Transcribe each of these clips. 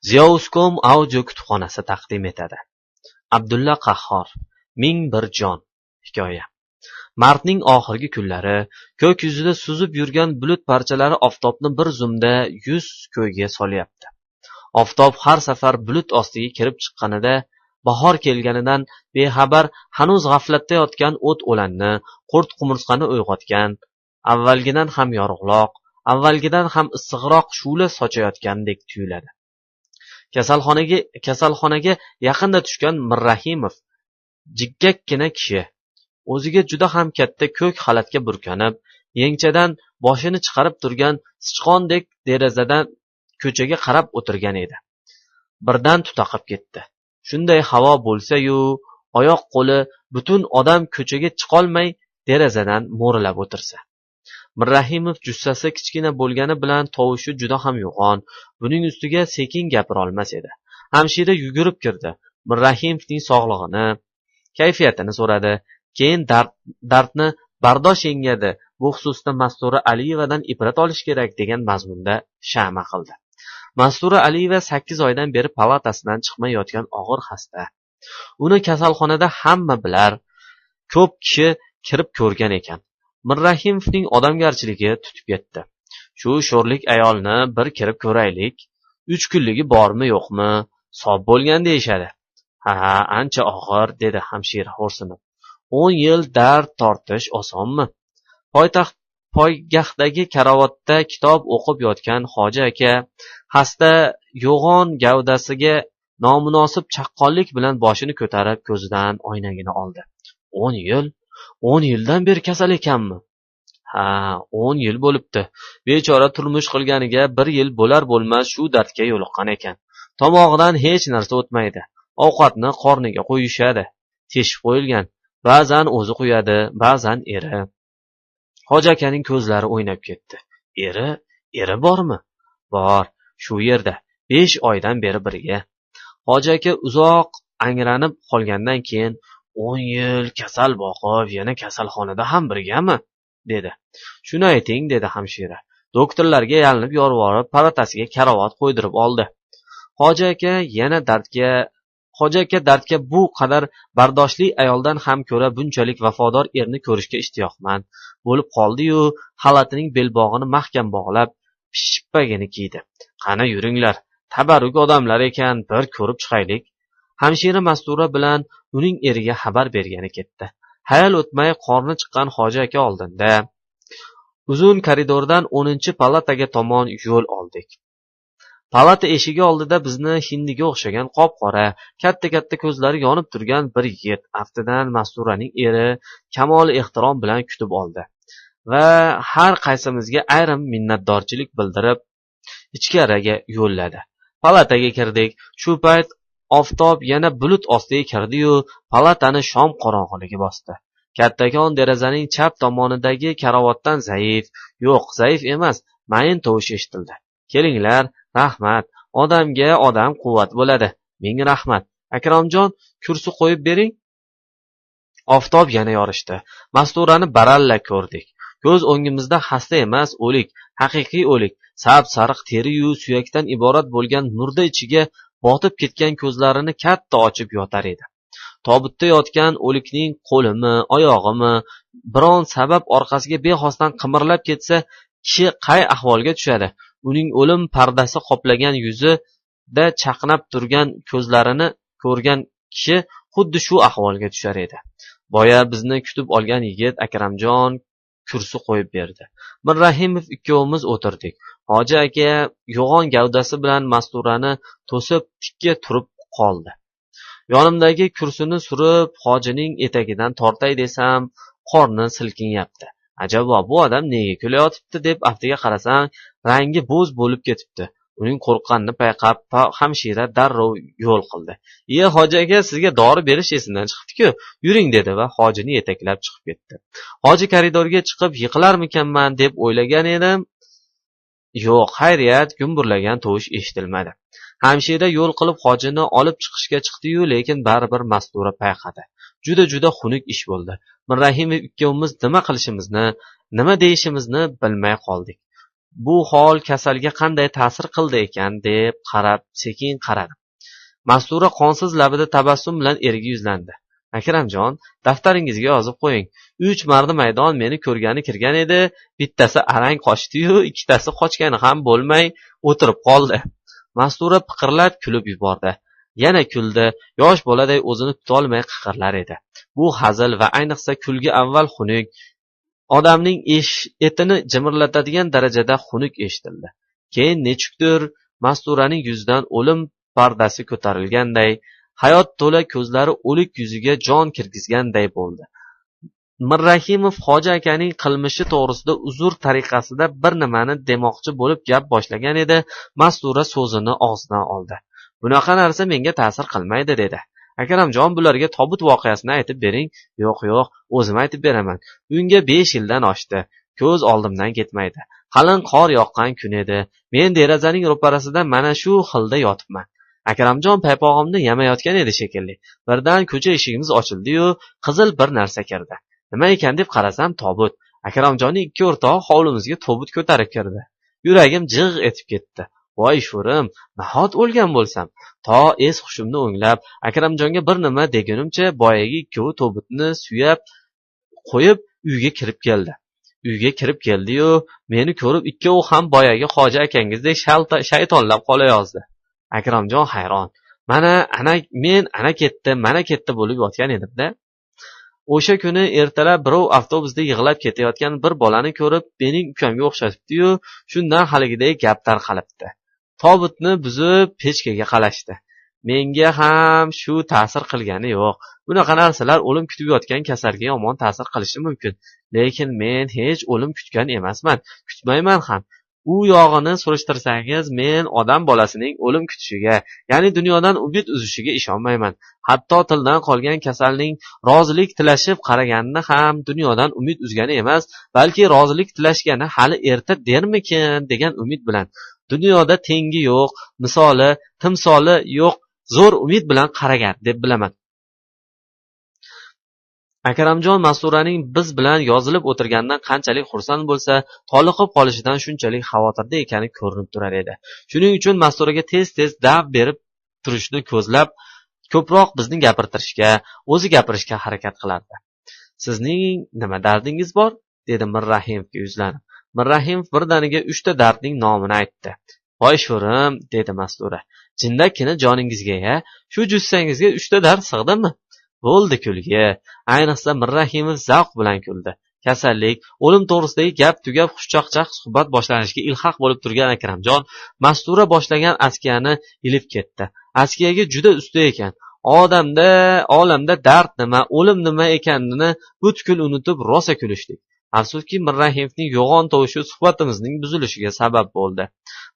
Ziyouskom audio kutubxonasi taqdim etadi. Abdulla Qahhor, Ming bir jon hikoya. Martning oxirgi kunlari ko'k yuzida suzib yurgan bulut parchalari oftobni bir zumda yuz ko'yga solyapti. Oftob har safar bulut ostiga kirib chiqqanida bahor kelganidan bexabar hanuz g'aflatda yotgan o't o'lanni, qurt qumursqani uyg'otgan, avvalgidan ham yorug'roq, avvalgidan ham issiqroq shu'la sochayotgandek tuyuladi. Kasalxonaga yaqinda tushgan Mirrahimov jiggakkina kishi, o'ziga juda ham katta ko'k xalatga burkanib, yengchadan boshini chiqarib turgan sichqondek derazadan ko'chaga qarab o'tirgan edi. Birdan tutaqib ketdi. Shunday havo bo'lsa-yu, oyoq qo'li butun odam ko'chaga chiqolmay derazadan mo'rilab o'tirsa. Mirrahimov jussasi kichkina bo'lgani bilan tovushi juda ham yo'g'on, buning ustiga sekin gapira olmas edi. Hamshira yugurib kirdi. Mirrahimovning sog'lig'ini, kayfiyatini so'radi. Keyin dardni bardosh yengadi. Bu xususda Mastura Aliyevadan ibrat olish kerak degan mazmunda shama qildi. Mastura Aliyeva 8 oydan beri palatasidan chiqmay yotgan og'ir xasta. Uni kasalxonada hamma bilar, ko'p kishi kirib ko'rgan ekan. Mirrahimovning odamgarchiligi tutib ketdi. Shu sho'rlik ayolni bir kirib ko'raylik. 3 kunligi bormi yo'qmi, sob bo'lgan deyishadi. Ha, ancha og'ir, dedi hamshira xo'rsinib. 10 yil dard tortish osonmi? Poygaxtdagi karavotda kitob o'qib yotgan hoji aka xasta yo'g'on gavdasiga nomunosib chaqqonlik bilan boshini ko'tarib ko'zidan oynagini oldi. 10 yildan beri kasal ekanmi? Ha, 10 yil bo'libdi. Bechora turmush qilganiga 1 yil bo'lar bo'lmas shu dardga yo'liqqan ekan. Tomog'idan hech narsa o'tmaydi. Ovqatni qorniga qo'yishadi. Teshib qo'yilgan. Ba'zan o'zi qo'yadi, ba'zan eri. Hoji akaning ko'zlari o'ynab ketdi. Eri bormi? Bor, shu yerda. 5 oydan beri birga. Hoji aka uzoq angranib qolgandan keyin 10 yil kasal boqib, yana kasalxonada ham birgami? Dedi. Shuni ayting, dedi hamshira. Doktorlarga yalinib yorvorib, palatasiga karavot qo'ydirib oldi. Hoji aka dardga bu qadar bardoshli ayoldan ham ko'ra bunchalik vafodor erni ko'rishga ishtiyoqmand bo'lib qoldi-yu, xalatining belbog'ini mahkam bog'lab, pishippagini kiydi. Qani yuringlar, tabarruk odamlar ekan, bir ko'rib chiqaylik. Hamshira Mastura bilan uning eriga xabar bergani ketdi. Hayal o'tmay qorni chiqqan hoji aka oldinda uzun koridordan 10-palataga tomon yo'l oldik. Palata eshigi oldida bizni hindiga o'xshagan qop-qora, katta-katta ko'zlari yonib turgan bir yigit aftidan Masturaning eri kamol ehtirom bilan kutib oldi va har qaysimizga ayrim minnatdorchilik bildirib ichkariga yo'lladi. Palataga kirdik. Shu payt oftob yana bulut ostiga kirdi-yu, palatani shom qorong'iligi bosdi. Kattakon derazaning chap tomonidagi karavotdan zaif emas, mayin tovush eshitildi. Kelinglar, rahmat. Odamga odam quvvat bo'ladi. Ming rahmat. Akromjon, kursi qo'yib bering. Oftob yana yorishdi. Masturani baralla ko'rdik. Ko'z o'ngimizda xasta emas, o'lik, haqiqiy o'lik, sap-sariq teri-yu suyakdan iborat bo'lgan murda ichiga botib ketgan ko'zlarini katta ochib yotar edi. Tobutda yotgan o'likning qo'limi, oyog'imi biron sabab orqasiga bexosdan qimirlab ketsa, kishi qay ahvolga tushadi? Uning o'lim pardasi qoplagan yuzida chaqnab turgan ko'zlarini ko'rgan kishi xuddi shu ahvolga tushar edi. Boya bizni kutib olgan yigit Akramjon kursi qo'yib berdi. Mirrahimov ikkovimiz o'tirdik. Hoji aka yo'g'on gavdasi bilan Masturani to'sib tikka turib qoldi. Yonimdagi kursini surib, hojining etagidan tortay desam, qorni silkinyapti. Ajabo, bu odam nega kulayotibdi deb aftiga qarasang, rangi bo'z bo'lib ketibdi. Uning qo'rqqanini payqab, hamshira darrov yo'l qildi. Hoji aka, sizga dori berish esimdan chiqibdi-ku, yuring, dedi va hojini yetaklab chiqib ketdi. Hoji koridorga chiqib yiqilarmikanman deb o'ylagan edim. Yo'q, xayriyat, gumburlagan tovush eshitilmadi. Hamshira yo'l qilib hojini olib chiqishga chiqdi-yu, lekin baribir Mastura payqadi. Juda xunuk ish bo'ldi. Mirrahimov ikkovimiz nima qilishimizni, nima deyishimizni bilmay qoldik. bu hol kasalga qanday ta'sir qildi ekan deb sekin qaradi. Mastura qonsiz labida tabassum bilan eriga yuzlandi. Akramjon, daftaringizga yozib qo'ying. 3 mardi maydon meni ko'rgani kirgan edi, bittasi arang qochdi-yu, ikkitasi qochgani ham bo'lmay o'tirib qoldi. Mastura piqirlab kulib yubordi. Yana kuldi. Yosh boladay o'zini tutolmay qiqirlar edi. Bu hazil va ayniqsa kulgi avval xunuk, odamning etini jimirlatadigan darajada xunuk eshitildi. Keyin nechukdir Masturaning yuzidan o'lim pardasi ko'tarilganday, hayot to'la ko'zlari o'lik yuziga jon kirgizganday bo'ldi. Mirrahimov Hoji akaning qilmishi to'g'risida uzr tariqasida bir nimani demoqchi bo'lib gap boshlagan edi. Mastura so'zini og'zidan oldi. Bunaqa narsa menga ta'sir qilmaydi dedi. Akramjon, bularga tobut voqeasini aytib bering. Yo'q, o'zim aytib beraman. Unga 5 yildan oshdi. Ko'z oldimdan ketmaydi. Qalin qor yoqqan kun edi. Men derazaning ro'parasida mana shu xilda yotibman. Akramjon paypog'imni yamayotgan edi shekilli. Birdan ko'cha eshigimiz ochildi-yu, qizil bir narsa kirdi. Nima ekan deb qarasam, tobut. Akramjonning ikki o'rtog'i hovlimizga tobut ko'tarib kirdi. Yuragim jig' etib ketdi. Voy sho'rim, nahot o'lgan bo'lsam. To es hushimni o'nglab, Akramjonga bir nima degunimcha boyagi ikkovi tobutni suyab qo'yib uyga kirib keldi-yu, meni ko'rib ikkovi ham boyagi Hoji akangizdek shaytonlab qolayozdi. Akramjon hayron. Men ana ketdi bo'lib yotgan edim-da. O'sha kuni ertalab birov avtobusda yig'lab ketayotgan bir bolani ko'rib, mening ukamga o'xshatibdi-yu, shundan haligiday gap tarqalibdi. Tobutni buzib pechkaga qalashdi. Menga ham shu ta'sir qilgani yo'q. Bunaqa narsalar o'lim kutib yotgan kasalga yomon ta'sir qilishi mumkin. Lekin men hech o'lim kutgan emasman, kutmayman ham. U yog'ini surishtirsangiz, men odam bolasining o'lim kutishiga, ya'ni dunyodan umid uzishiga ishonmayman. Hatto tildan qolgan kasalning rozilik tilashib qaraganini ham dunyodan umid uzgani emas, balki rozilik tilashgani hali erta dermikin degan umid bilan. Dunyoda tengi yo'q, misoli, timsoli yo'q, zo'r umid bilan qaragan deb bilaman. Akramjon Masturaning biz bilan yozilib o'tirganidan qanchalik xursand bo'lsa, toliqib qolishidan shunchalik xavotirda ekani ko'rinib turar edi. Shuning uchun Masturaga tez-tez dab berib turishni ko'zlab, ko'proq bizni gapirtirishga, o'zi gapirishga harakat qilardi. Sizning nima dardingiz bor? Dedi Mirrahimovga yuzlanib. Mirrahimov birdaniga 3 ta dardning nomini aytdi. Voy sho'rim, dedi Mastura. Jindakkina joningizga-ya, shu jussangizga 3 ta dard sig'dimi? Bo'ldi kulgi. Ayniqsa Mirrahimov zavq bilan kuldi. Kasallik, o'lim to'g'risidagi gap tugab xushchaqchaq suhbat boshlanishiga ilhaq bo'lib turgan Akramjon Mastura boshlagan askiyani ilib ketdi. Askiyaga juda usta ekan. Olamda dard nima, o'lim nima ekanini butkul unutib rosa kulishdik. Afsuski Mirrahimovning yo'g'on tovushi suhbatimizning buzilishiga sabab bo'ldi.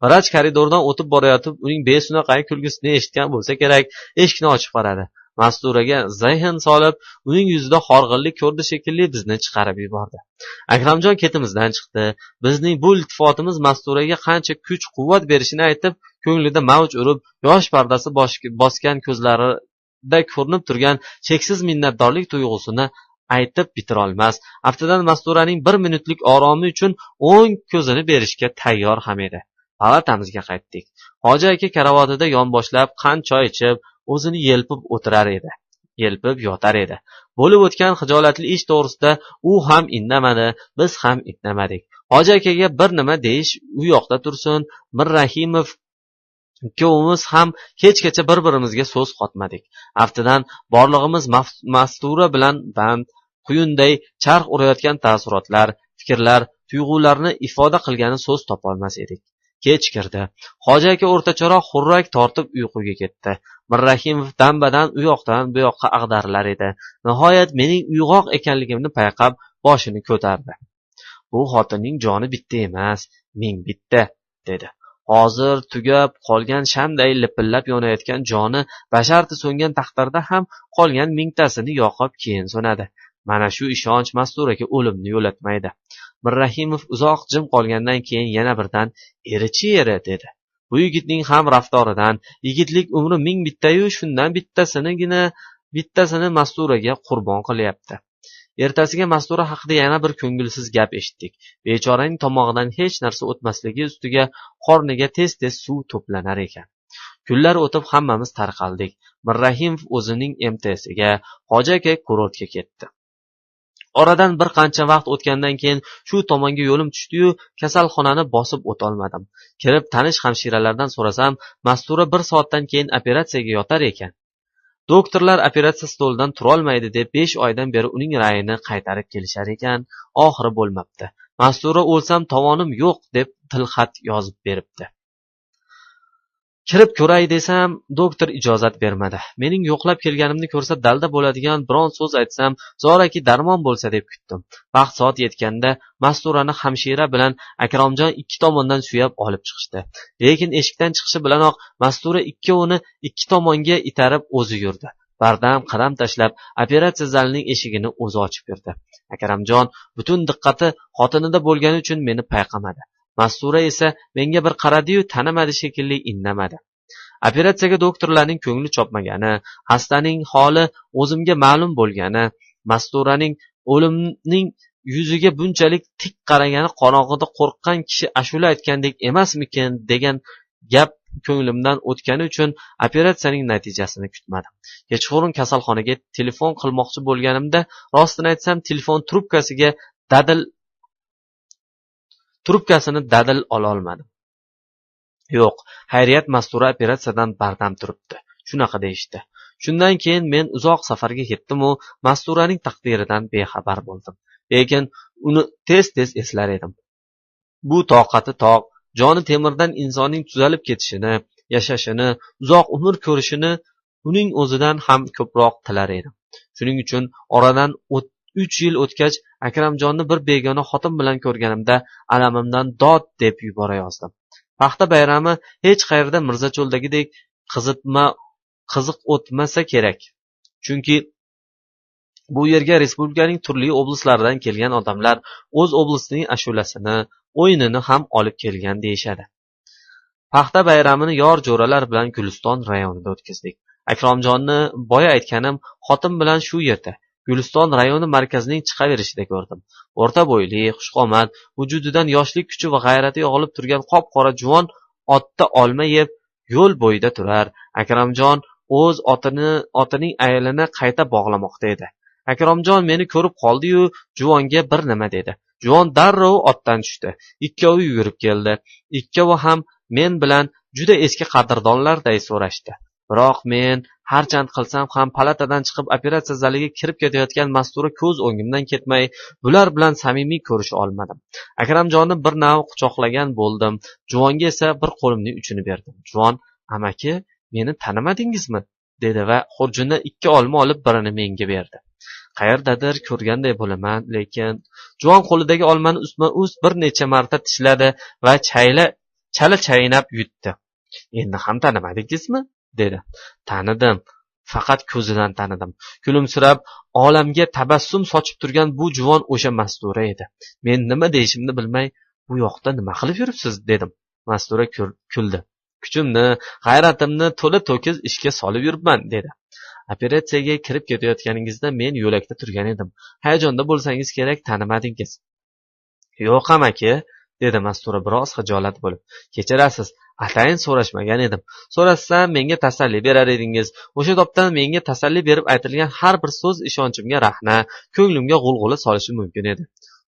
Vrach koridordan o'tib borayotib, uning besunaqay kulgisini eshitgan bo'lsa kerak, eshikni ochib qaradi. Masturaga zayhin solib, uning yuzida horg'inlik ko'rdi shekilli bizni chiqarib yubordi. Akramjon ketimizdan chiqdi. Bizning bu iltifotimiz Masturaga qancha kuch-quvvat berishini aytib, ko'nglida mavj urib, yosh pardasi bosgan ko'zlarida ko'rinib turgan cheksiz minnatdorlik tuyg'usini aytib bitirolmas. Aftidan Masturaning 1 minutlik oromi uchun 10 ko'zini berishga tayyor ham edi. Palatamizga qaytdik. Hoji aka karavotida yonboshlab qand choy ichib, o'zini yelpib yotar edi. Bo'lib o'tgan hijolatli ish to'g'risida u ham indamadi, biz ham indamadik. Hoji akaga bir nima deyish u yoqda tursin, Mirrahimov ikkovimiz ham hechgacha bir-birimizga so'z qotmadik. Aftidan borlig'imiz Mastura bilan band, quyunday charx urayotgan taassurotlar, fikrlar, tuyg'ularni ifoda qilgani so'z topolmas edik. Kech kirdi. Hoji aka o'rtacharoq xurrak tortib uyquga ketdi. Mirrahimov dambadan u yoqdan bu yoqqa ag'darilar edi. Nihoyat mening uyg'oq ekanligimni payqab boshini ko'tardi. Bu xotinning joni bitta emas, ming bitta, dedi. Hozir tugab qolgan shamday lipillab yonayotgan joni basharti so'ngan taqdirda ham qolgan mingtasini yoqib keyin so'nadi. Mana shu ishonch Masturaga o'limni yo'latmaydi. Mirrahimov uzoq jim qolgandan keyin yana birdan eri-chi eri dedi. Bu yigitning ham raftoridan yigitlik umri 1000 bittayu shundan bittasini Masturaga qurbon qilyapti. ertasiga Mastura haqida yana bir ko'ngilsiz gap eshitdik. Bechoraning tomog'idan hech narsa o'tmasligi ustiga qorniga tez-tez suv to'planar ekan. Kunlar o'tib hammamiz tarqaldik. Mirrahimov o'zining MTSiga, Hoji aka kurortga ketdi. Oradan bir qancha vaqt o'tgandan keyin shu tomonga yo'lim tushdi-yu, kasalxonani bosib o'tolmadim. Kirib tanish hamshiralardan so'rasam, Mastura 1 soatdan keyin operatsiyaga yotar ekan. Doktorlar operatsiya stolidan turolmaydi deb 5 oydan beri uning rayini qaytarib kelishar ekan, oxiri bo'lmabdi. Mastura o'lsam tovonim yo'q deb tilxat yozib beribdi. Kirib ko'ray desam, doktor ijozat bermadi. Mening yo'qlab kelganimni ko'rsa dalda bo'ladigan biron so'z aytsam, zoraki darmon bo'lsa deb kutdim. Vaqt soat yetganda Masturani hamshira bilan Akromjon ikki tomondan suyab olib chiqishdi. Lekin eshikdan chiqishi bilanoq Mastura ikkovini ikki tomonga itarib o'zi yurdi. Bardam qadam tashlab operatsiya zalining eshigini o'zi ochib berdi. Akromjon butun diqqati xotinida bo'lgani uchun meni payqamadi. Mastura esa menga bir qaradi-yu, tanimadi shekilli indamadi. Operatsiyaga doktorlarning ko'ngli chopmagani, hastaning holi o'zimga ma'lum bo'lgani, Masturaning o'limning yuziga bunchalik tik qaragani qorong'ida qo'rqqan kishi ashula aytgandek emasmikin degan gap ko'nglimdan o'tgani uchun operatsiyaning natijasini kutmadim. Kechqurun kasalxonaga telefon qilmoqchi bo'lganimda, rostini aytsam, telefon trubkasini dadil ola olmadim. Yo'q, xayriyat Mastura operatsiyadan bardam turibdi. Shunaqa deyishdi. Shundan keyin men uzoq safarga ketdim-u, Masturaning taqdiridan bexabar bo'ldim. Lekin uni tez-tez eslar edim. Bu toqati toq, joni temirdan insonning tuzalib ketishini, yashashini, uzoq umr ko'rishini uning o'zidan ham ko'proq tilar edim. Shuning uchun oradan 3 yil o'tgach Akramjonni bir begona xotin bilan ko'rganimda alamimdan dod deb yubora yozdim. Paxta bayrami hech qayerda Mirzacho'ldagidek qiziq o'tmasa kerak. Chunki bu yerga respublikaning turli oblastlaridan kelgan odamlar o'z oblasining ashulasini, o'yinini ham olib kelgan deyishadi. Paxta bayramini yor jo'ralar bilan Guliston rayonida o'tkazdik. Akromjonni boya aytganim xotin bilan shu yerda Guliston rayoni markazining chiqaverishida ko'rdim. O'rta bo'yli, xushqomat, vujudidan yoshlik kuchi va g'ayrati yog'ilib turgan qop-qora juvon otda olma yeb yo'l bo'yida turar. Akramjon o'z otining ayilini qayta bog'lamoqda edi. Akromjon meni ko'rib qoldi-yu, juvonga bir nima dedi. Juvon darrov otdan tushdi. Ikkovi yugurib keldi. Ikkovi ham men bilan juda eski qadrdonlarday so'rashdi. Biroq men harchand qilsam ham palatadan chiqib operatsiya zaliga kirib ketayotgan Mastura ko'z o'ngimdan ketmay, bular bilan samimiy ko'risha olmadim. Akramjonni bir nav quchoqlagan bo'ldim. Juvonga esa bir qo'limning uchini berdim. Juvon, amaki, meni tanimadingizmi? Dedi va xurjundan 2 olma olib birini menga berdi. Qayerdadir ko'rganday bo'laman, lekin juvon qo'lidagi olmani ustma-ust bir necha marta tishladi va chala chaynab yutdi. Endi ham tanimadingizmi? Dedi. Tanidim. Faqat ko'zidan tanidim. Kulimsirab, olamga tabassum sochib turgan bu juvon o'sha Mastura edi. Men nima deyishimni bilmay, bu yoqda nima qilib yuribsiz? Dedim. Mastura kuldi. Kuchimni, g'ayratimni to'la to'kis ishga solib yuribman, dedi. Operatsiyaga kirib ketayotganingizda men yo'lakda turgan edim. Hayajonda bo'lsangiz kerak, tanimadingiz. Yo'q amaki, dedi Mastura biroz xijolat bo'lib. Kechirasiz, atayin so'rashmagan edim. So'rasam menga tasalli berar edingiz. O'sha topdan menga tasalli berib aytilgan har bir so'z ishonchimga rahna, ko'nglimga g'ulg'ula solishi mumkin edi.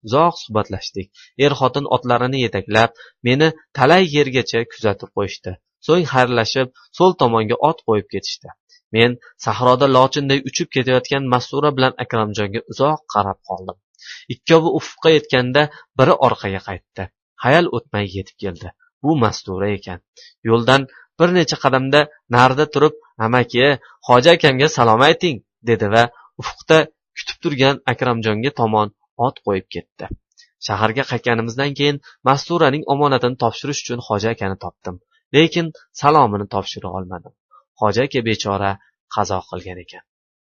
Uzoq suhbatlashdik. Er-xotin otlarini yetaklab, meni talay yergacha kuzatib qo'yishdi. So'ng xayrlashib, so'l tomonga ot qo'yib ketishdi. Men sahroda lochinday uchib ketayotgan Mastura bilan Akramjonga uzoq qarab qoldim. Ikkovi ufqqa yetganda biri orqaga qaytdi. Hayal o'tmay yetib keldi. Bu Mastura ekan. Yo'ldan bir necha qadamda narida turib, amaki, Hoji akamga salom ayting, dedi va ufqda kutib turgan Akramjonga tomon ot qo'yib ketdi. Shaharga qaytganimizdan keyin Masturaning omonatini topshirish uchun Hoji akani topdim. Lekin salomini topshira olmadim. Hoji aka bechora qazo qilgan ekan.